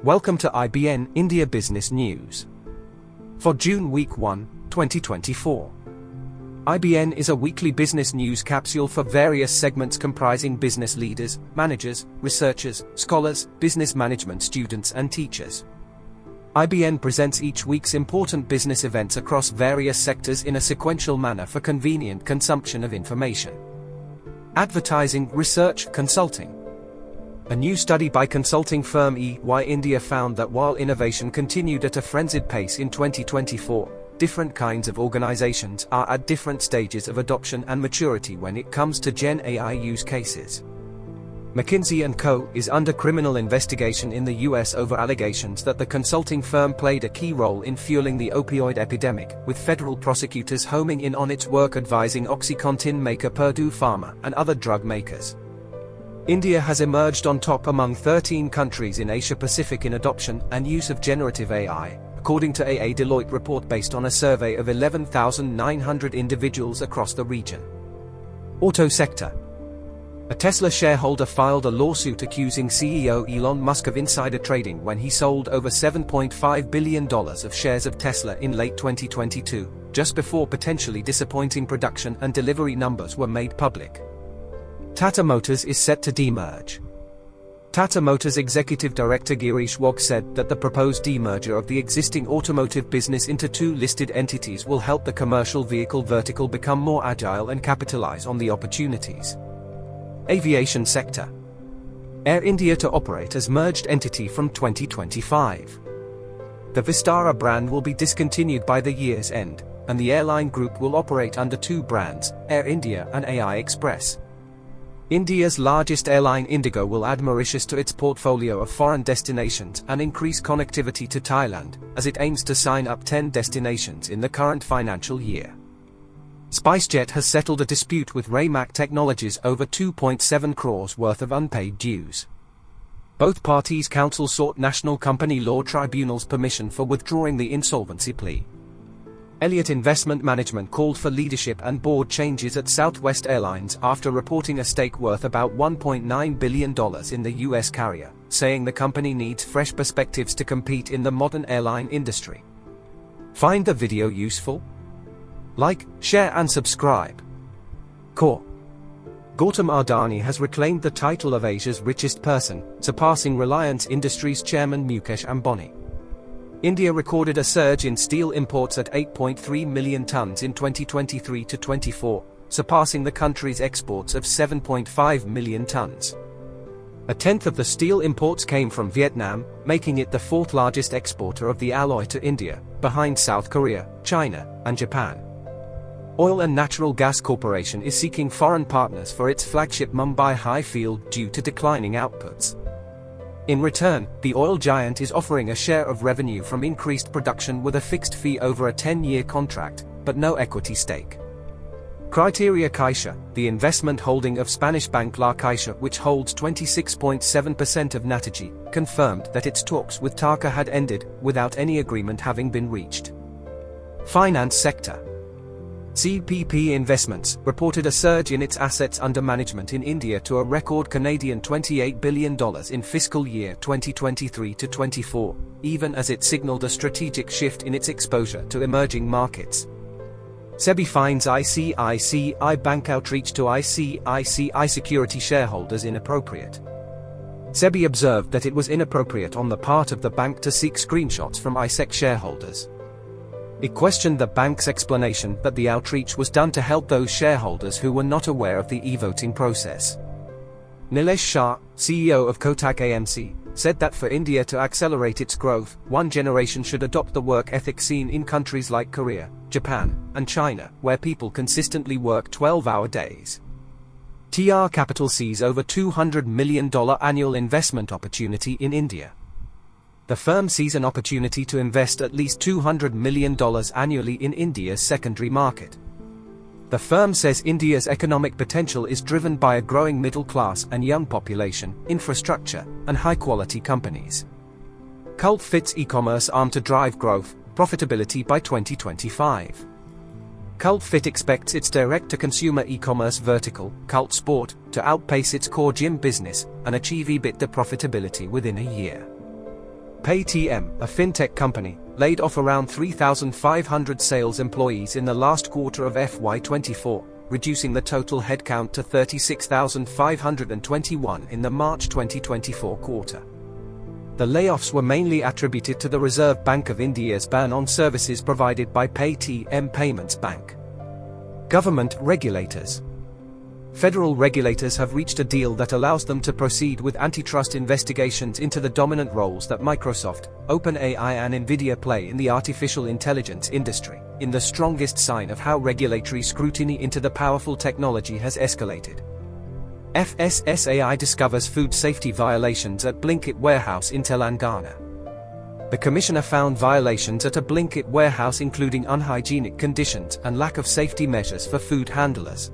Welcome to IBN India Business News. For June Week 1, 2024. IBN is a weekly business news capsule for various segments comprising business leaders, managers, researchers, scholars, business management students and teachers. IBN presents each week's important business events across various sectors in a sequential manner for convenient consumption of information. Advertising, research, consulting. A new study by consulting firm EY India found that while innovation continued at a frenzied pace in 2024, different kinds of organizations are at different stages of adoption and maturity when it comes to Gen AI use cases. McKinsey & Co. is under criminal investigation in the US over allegations that the consulting firm played a key role in fueling the opioid epidemic, with federal prosecutors homing in on its work advising OxyContin maker Purdue Pharma and other drug makers. India has emerged on top among 13 countries in Asia-Pacific in adoption and use of generative AI, according to a Deloitte report based on a survey of 11,900 individuals across the region. Auto sector. A Tesla shareholder filed a lawsuit accusing CEO Elon Musk of insider trading when he sold over $7.5 billion of shares of Tesla in late 2022, just before potentially disappointing production and delivery numbers were made public. Tata Motors is set to demerge. Tata Motors Executive Director Girish Wagh said that the proposed demerger of the existing automotive business into two listed entities will help the commercial vehicle vertical become more agile and capitalize on the opportunities. Aviation sector. Air India to operate as merged entity from 2025. The Vistara brand will be discontinued by the year's end, and the airline group will operate under two brands, Air India and AI Express. India's largest airline Indigo will add Mauritius to its portfolio of foreign destinations and increase connectivity to Thailand, as it aims to sign up 10 destinations in the current financial year. SpiceJet has settled a dispute with Raymac Technologies over 2.7 crores worth of unpaid dues. Both parties' counsel sought National Company Law Tribunal's permission for withdrawing the insolvency plea. Elliott Investment Management called for leadership and board changes at Southwest Airlines after reporting a stake worth about $1.9 billion in the US carrier, saying the company needs fresh perspectives to compete in the modern airline industry. Find the video useful? Like, share and subscribe. Core. Gautam Adani has reclaimed the title of Asia's richest person, surpassing Reliance Industries chairman Mukesh Ambani. India recorded a surge in steel imports at 8.3 million tons in 2023-24, surpassing the country's exports of 7.5 million tons. A tenth of the steel imports came from Vietnam, making it the fourth largest exporter of the alloy to India, behind South Korea, China, and Japan. Oil and Natural Gas Corporation is seeking foreign partners for its flagship Mumbai High field due to declining outputs. In return, the oil giant is offering a share of revenue from increased production with a fixed fee over a 10-year contract, but no equity stake. Criteria Caixa, the investment holding of Spanish bank La Caixa, which holds 26.7% of Naturgy, confirmed that its talks with TAQA had ended, without any agreement having been reached. Finance sector. CPP Investments reported a surge in its assets under management in India to a record Canadian $28 billion in fiscal year 2023-24, even as it signaled a strategic shift in its exposure to emerging markets. SEBI finds ICICI Bank outreach to ICICI Security shareholders inappropriate. SEBI observed that it was inappropriate on the part of the bank to seek screenshots from ISEC shareholders. It questioned the bank's explanation that the outreach was done to help those shareholders who were not aware of the e-voting process. Nilesh Shah, CEO of Kotak AMC, said that for India to accelerate its growth, one generation should adopt the work ethic seen in countries like Korea, Japan, and China, where people consistently work 12-hour days. TR Capital sees over $200 million annual investment opportunity in India. The firm sees an opportunity to invest at least $200 million annually in India's secondary market. The firm says India's economic potential is driven by a growing middle class and young population, infrastructure, and high-quality companies. Cult Fit's e-commerce arm to drive growth, profitability by 2025. Cult Fit expects its direct-to-consumer e-commerce vertical, Cult Sport, to outpace its core gym business and achieve EBITDA profitability within a year. Paytm, a fintech company, laid off around 3,500 sales employees in the last quarter of FY24, reducing the total headcount to 36,521 in the March 2024 quarter. The layoffs were mainly attributed to the Reserve Bank of India's ban on services provided by Paytm Payments Bank. Government regulators. Federal regulators have reached a deal that allows them to proceed with antitrust investigations into the dominant roles that Microsoft, OpenAI and Nvidia play in the artificial intelligence industry, in the strongest sign of how regulatory scrutiny into the powerful technology has escalated. FSSAI discovers food safety violations at Blinkit warehouse in Telangana. The commissioner found violations at a Blinkit warehouse including unhygienic conditions and lack of safety measures for food handlers.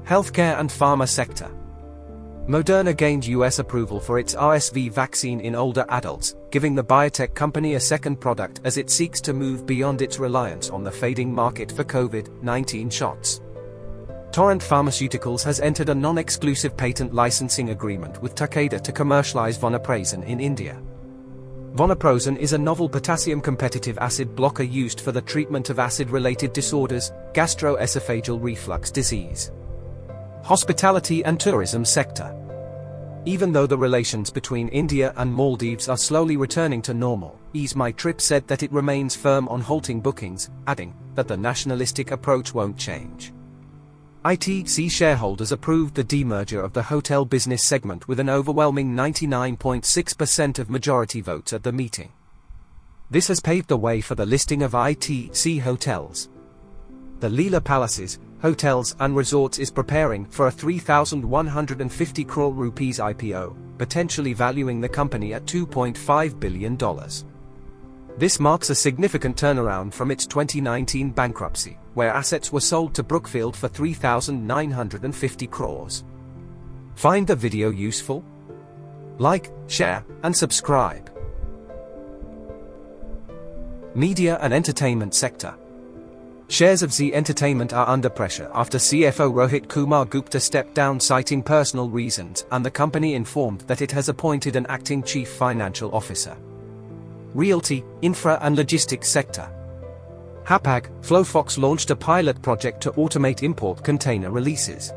Healthcare and pharma sector. Moderna gained US approval for its RSV vaccine in older adults, giving the biotech company a second product as it seeks to move beyond its reliance on the fading market for COVID-19 shots. Torrent Pharmaceuticals has entered a non-exclusive patent licensing agreement with Takeda to commercialize vonoprazan in India. Vonoprazan is a novel potassium-competitive acid blocker used for the treatment of acid-related disorders, gastroesophageal reflux disease. Hospitality and tourism sector. Even though the relations between India and Maldives are slowly returning to normal, Ease My Trip said that it remains firm on halting bookings, adding that the nationalistic approach won't change. ITC shareholders approved the demerger of the hotel business segment with an overwhelming 99.6% of majority votes at the meeting. This has paved the way for the listing of ITC Hotels. The Leela Palaces, Hotels and Resorts is preparing for a 3,150 crore rupees IPO, potentially valuing the company at $2.5 billion. This marks a significant turnaround from its 2019 bankruptcy, where assets were sold to Brookfield for 3,950 crores. Find the video useful? Like, share, and subscribe. Media and entertainment sector. Shares of Zee Entertainment are under pressure after CFO Rohit Kumar Gupta stepped down citing personal reasons, and the company informed that it has appointed an acting chief financial officer. Realty, infra and logistics sector. Hapag, FlowFox launched a pilot project to automate import container releases.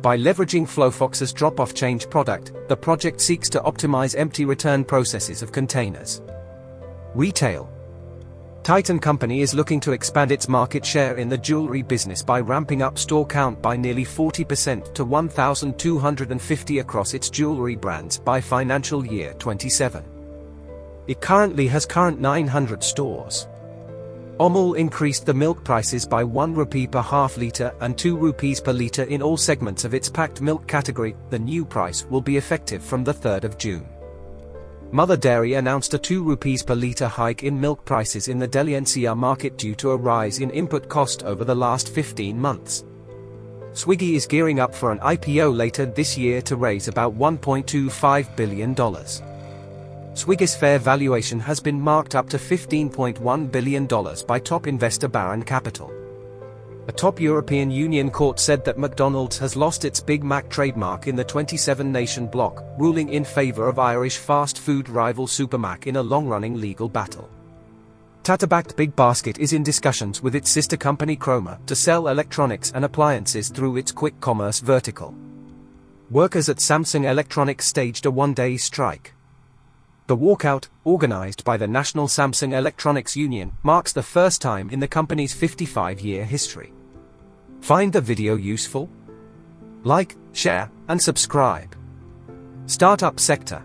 By leveraging FlowFox's drop-off change product, the project seeks to optimize empty return processes of containers. Retail. Titan Company is looking to expand its market share in the jewelry business by ramping up store count by nearly 40% to 1,250 across its jewelry brands by financial year 27. It currently has 900 stores. Amul increased the milk prices by 1 rupee per half litre and 2 rupees per litre in all segments of its packed milk category. The new price will be effective from the 3rd of June. Mother Dairy announced a 2 rupees per litre hike in milk prices in the Delhi NCR market due to a rise in input cost over the last 15 months. Swiggy is gearing up for an IPO later this year to raise about $1.25 billion. Swiggy's fair valuation has been marked up to $15.1 billion by top investor Baron Capital. A top European Union court said that McDonald's has lost its Big Mac trademark in the 27-nation bloc, ruling in favor of Irish fast food rival Supermac in a long-running legal battle. Tata-backed Big Basket is in discussions with its sister company Croma to sell electronics and appliances through its quick commerce vertical. Workers at Samsung Electronics staged a one-day strike. The walkout, organized by the National Samsung Electronics Union, marks the first time in the company's 55-year history. Find the video useful? Like, share, and subscribe. Startup sector.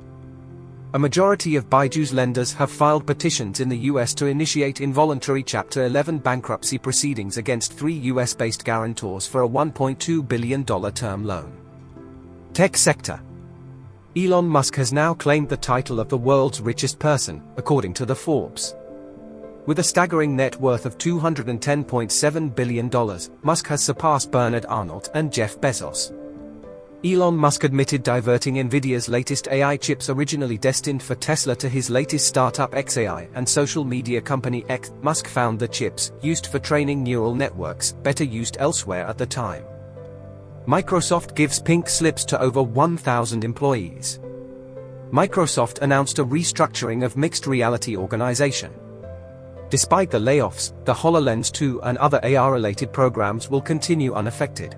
A majority of Baiju's lenders have filed petitions in the US to initiate involuntary Chapter 11 bankruptcy proceedings against 3 US-based guarantors for a $1.2 billion term loan. Tech sector. Elon Musk has now claimed the title of the world's richest person, according to the Forbes. With a staggering net worth of $210.7 billion, Musk has surpassed Bernard Arnault and Jeff Bezos. Elon Musk admitted diverting Nvidia's latest AI chips originally destined for Tesla to his latest startup xAI and social media company X. Musk found the chips, used for training neural networks, better used elsewhere at the time. Microsoft gives pink slips to over 1,000 employees. Microsoft announced a restructuring of mixed reality organization. Despite the layoffs, the HoloLens 2 and other AR-related programs will continue unaffected.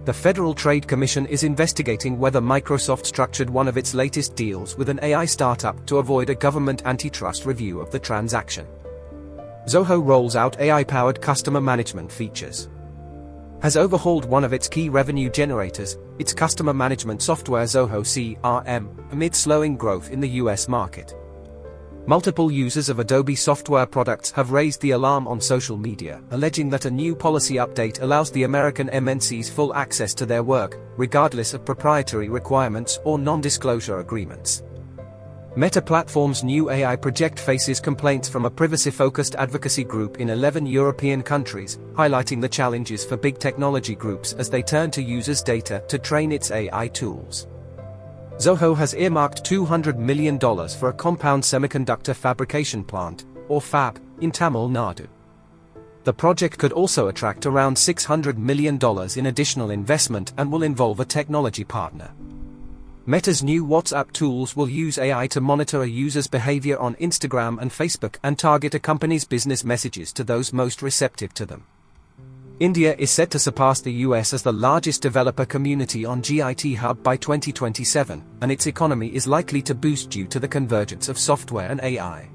The Federal Trade Commission is investigating whether Microsoft structured one of its latest deals with an AI startup to avoid a government antitrust review of the transaction. Zoho rolls out AI-powered customer management features. Has overhauled one of its key revenue generators, its customer management software Zoho CRM, amid slowing growth in the US market. Multiple users of Adobe software products have raised the alarm on social media, alleging that a new policy update allows the American MNCs full access to their work, regardless of proprietary requirements or non-disclosure agreements. Meta Platform's new AI project faces complaints from a privacy-focused advocacy group in 11 European countries, highlighting the challenges for big technology groups as they turn to users' data to train its AI tools. Zoho has earmarked $200 million for a compound semiconductor fabrication plant, or fab, in Tamil Nadu. The project could also attract around $600 million in additional investment and will involve a technology partner. Meta's new WhatsApp tools will use AI to monitor a user's behavior on Instagram and Facebook and target a company's business messages to those most receptive to them. India is set to surpass the US as the largest developer community on GIT Hub by 2027, and its economy is likely to boost due to the convergence of software and AI.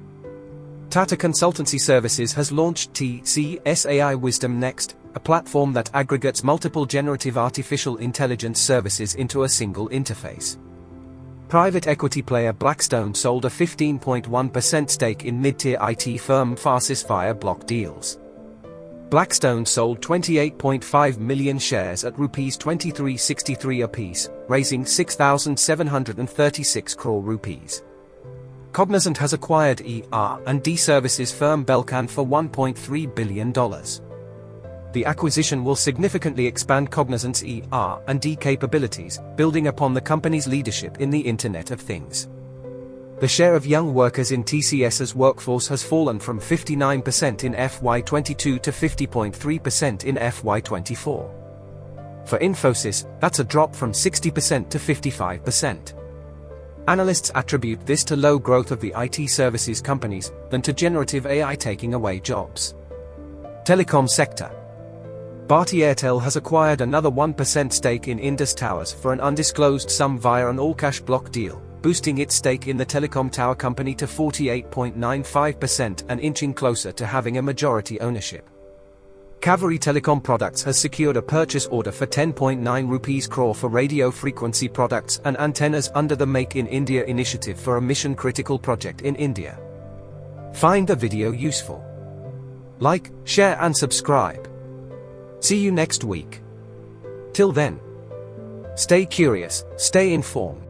Tata Consultancy Services has launched TCS AI Wisdom Next, a platform that aggregates multiple generative artificial intelligence services into a single interface. Private equity player Blackstone sold a 15.1% stake in mid-tier IT firm Phasis via block deals. Blackstone sold 28.5 million shares at Rs 23.63 apiece, raising 6,736 crore rupees. Cognizant has acquired ER&D services firm Belcan for $1.3 billion. The acquisition will significantly expand Cognizant's ER&D capabilities, building upon the company's leadership in the Internet of Things. The share of young workers in TCS's workforce has fallen from 59% in FY22 to 50.3% in FY24. For Infosys, that's a drop from 60% to 55%. Analysts attribute this to low growth of the IT services companies, than to generative AI taking away jobs. Telecom sector. Bharti Airtel has acquired another 1% stake in Indus Towers for an undisclosed sum via an all-cash block deal, boosting its stake in the telecom tower company to 48.95% and inching closer to having a majority ownership. Kaveri Telecom Products has secured a purchase order for 10.9 rupees crore for radio frequency products and antennas under the Make in India initiative for a mission-critical project in India. Find the video useful? Like, share and subscribe. See you next week. Till then, stay curious, stay informed.